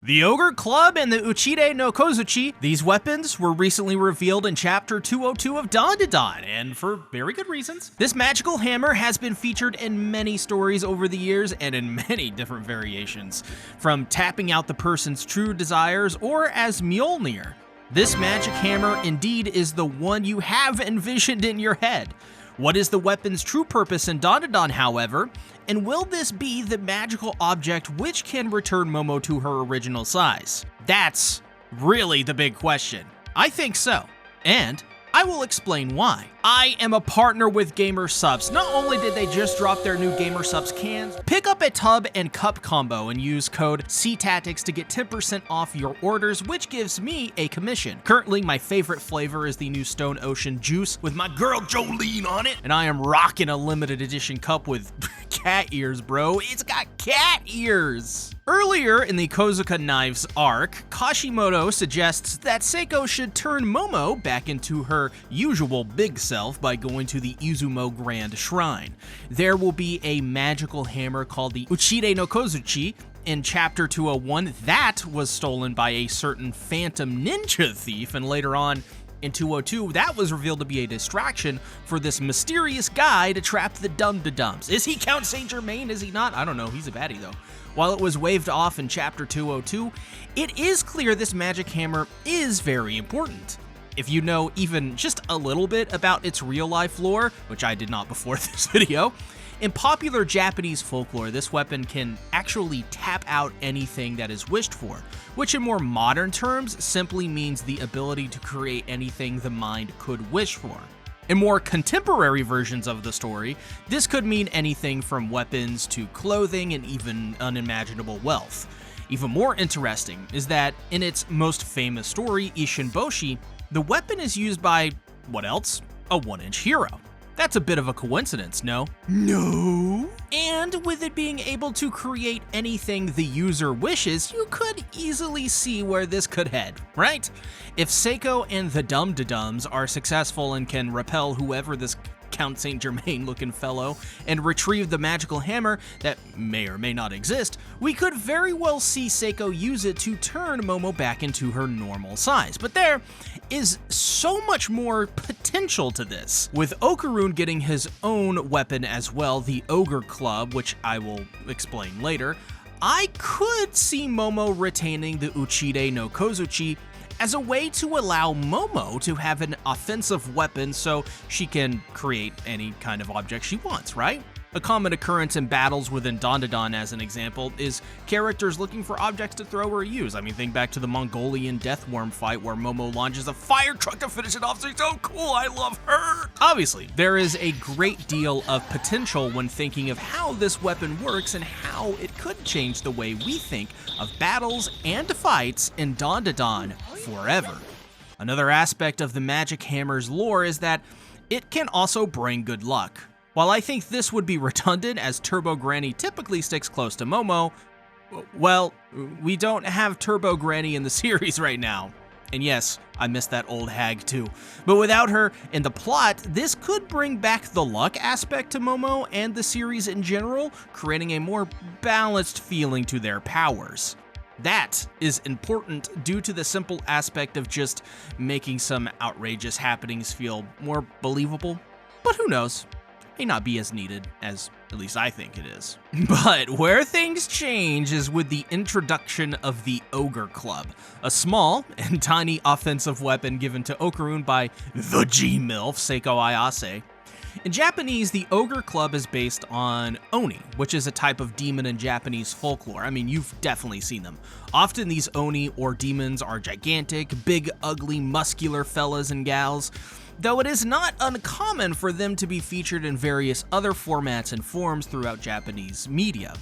The Ogre Club and the Uchid Noouchi, these weapons were recently revealed in Chapter 202 of Dandadan, and for very good reasons. This magical hammer has been featured in many stories over the years and in many different variations, from tapping out the person's true desires or as Mjolnir. This magic hammer indeed is the one you have envisioned in your head. What is the weapon's true purpose in Dandadan, however, and will this be the magical object which can return Momo to her original size? That's really the big question. I think so, and I will explain why. I am a partner with Gamer Subs. Not only did they just drop their new Gamer Subs cans, pick up a tub and cup combo and use code CTACTICS to get 10% off your orders, which gives me a commission. Currently, my favorite flavor is the new Stone Ocean juice with my girl Jolene on it, and I am rocking a limited edition cup with cat ears, bro. It's got cat ears. Earlier in the Kozuka Knives arc, Kashimoto suggests that Seiko should turn Momo back into her usual big self by going to the Izumo Grand Shrine. There will be a magical hammer called the Uchid Noouchi in Chapter 201 that was stolen by a certain phantom ninja thief, and later on in 202, that was revealed to be a distraction for this mysterious guy to trap the Dum-de-Dums. Is he Count Saint Germain? Is he not? I don't know. He's a baddie, though. While it was waved off in Chapter 202, it is clear this magic hammer is very important. If you know even just a little bit about its real-life lore, which I did not before this video, in popular Japanese folklore, this weapon can actually tap out anything that is wished for, which in more modern terms simply means the ability to create anything the mind could wish for. In more contemporary versions of the story, this could mean anything from weapons to clothing and even unimaginable wealth. Even more interesting is that in its most famous story, Ishinboshi, the weapon is used by, what else? A 1-inch hero. That's a bit of a coincidence, no? No? And with it being able to create anything the user wishes, you could easily see where this could head, right? If Seiko and the Dum-de-Dums are successful and can repel whoever this Count Saint Germain looking fellow and retrieve the magical hammer that may or may not exist, we could very well see Seiko use it to turn Momo back into her normal size. But there is so much more potential to this, with Okarun getting his own weapon as well, the Ogre Club, which I will explain later. I could see Momo retaining the Uchid Noouchi as a way to allow Momo to have an offensive weapon so she can create any kind of object she wants, right? A common occurrence in battles within Dandadan, as an example, is characters looking for objects to throw or use. I mean, think back to the Mongolian Deathworm fight where Momo launches a fire truck to finish it off. She's so cool, I love her! Obviously, there is a great deal of potential when thinking of how this weapon works and how it could change the way we think of battles and fights in Dandadan forever. Another aspect of the magic hammer's lore is that it can also bring good luck. While I think this would be redundant as Turbo Granny typically sticks close to Momo, well, we don't have Turbo Granny in the series right now. And yes, I miss that old hag too. But without her in the plot, this could bring back the luck aspect to Momo and the series in general, creating a more balanced feeling to their powers. That is important due to the simple aspect of just making some outrageous happenings feel more believable. But who knows? May not be as needed as at least I think it is. But where things change is with the introduction of the Ogre Club, a small and tiny offensive weapon given to Okarun by the G-MILF, Seiko Ayase. In Japanese, the Ogre Club is based on Oni, which is a type of demon in Japanese folklore. I mean, you've definitely seen them. Often these Oni or demons are gigantic, big, ugly, muscular fellas and gals, though it is not uncommon for them to be featured in various other formats and forms throughout Japanese media.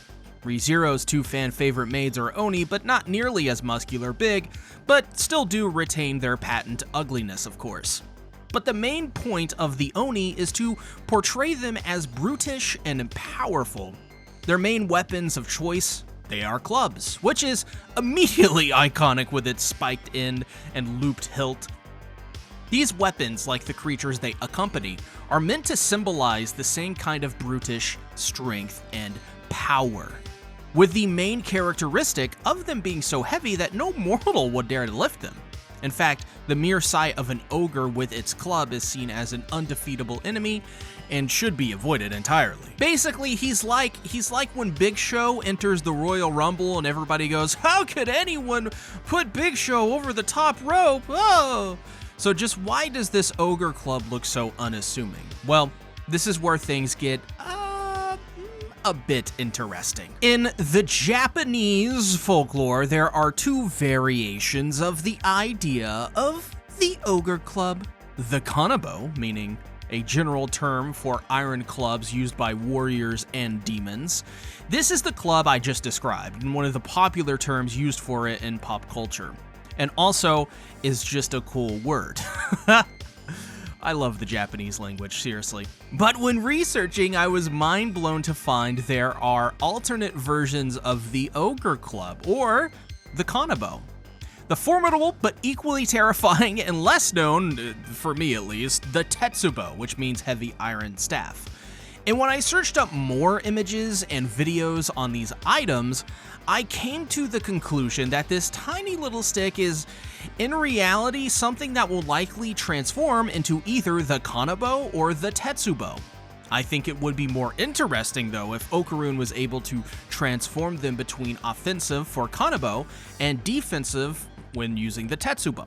ReZero's two fan-favorite maids are Oni, but not nearly as muscular big, but still do retain their patent ugliness, of course. But the main point of the Oni is to portray them as brutish and powerful. Their main weapons of choice, they are clubs, which is immediately iconic with its spiked end and looped hilt. These weapons, like the creatures they accompany, are meant to symbolize the same kind of brutish strength and power. with the main characteristic of them being so heavy that no mortal would dare to lift them. In fact, the mere sight of an ogre with its club is seen as an undefeatable enemy and should be avoided entirely. Basically, he's like when Big Show enters the Royal Rumble and everybody goes, "How could anyone put Big Show over the top rope? Oh!" So just why does this Ogre Club look so unassuming? Well, this is where things get a bit interesting. In the Japanese folklore, there are two variations of the idea of the Ogre Club. The Kanabo, meaning a general term for iron clubs used by warriors and demons. This is the club I just described, and one of the popular terms used for it in pop culture. And also is just a cool word. I love the Japanese language, seriously. But when researching, I was mind blown to find there are alternate versions of the Ogre Club, or the Kanabo. The formidable but equally terrifying and less known, for me at least, the Tetsubo, which means heavy iron staff. And when I searched up more images and videos on these items, I came to the conclusion that this tiny little stick is, in reality, something that will likely transform into either the Kanabo or the Tetsubo. I think it would be more interesting, though, if Okarun was able to transform them between offensive for Kanabo and defensive when using the Tetsubo.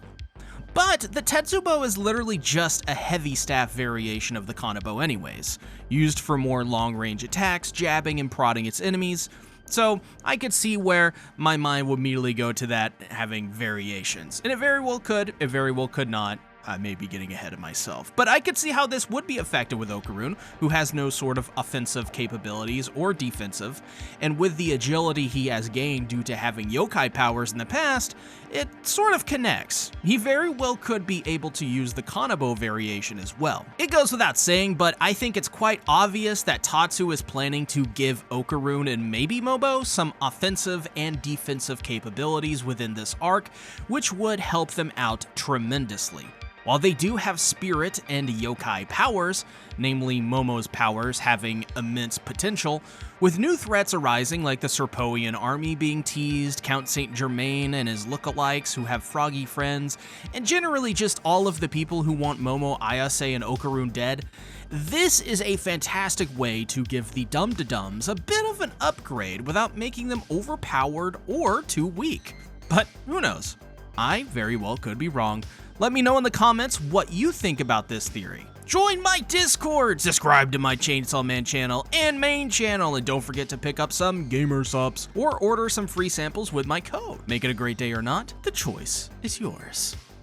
But the Tetsubo is literally just a heavy staff variation of the Kanabo anyways, used for more long-range attacks, jabbing and prodding its enemies. So I could see where my mind would immediately go to that having variations. And it very well could, it very well could not. I may be getting ahead of myself, but I could see how this would be effective with Okarun, who has no sort of offensive capabilities or defensive, and with the agility he has gained due to having yokai powers in the past, it sort of connects. He very well could be able to use the Kanabo variation as well. It goes without saying, but I think it's quite obvious that Tatsu is planning to give Okarun and maybe Momo some offensive and defensive capabilities within this arc, which would help them out tremendously. While they do have spirit and yokai powers, namely Momo's powers having immense potential, with new threats arising like the Serpoian army being teased, Count Saint Germain and his lookalikes who have froggy friends, and generally just all of the people who want Momo, Ayase, and Okarun dead, this is a fantastic way to give the Dum-Da-Dums a bit of an upgrade without making them overpowered or too weak. But who knows? I very well could be wrong. Let me know in the comments what you think about this theory. Join my Discord, subscribe to my Chainsaw Man channel and main channel, and don't forget to pick up some gamer subs or order some free samples with my code. Make it a great day or not, the choice is yours.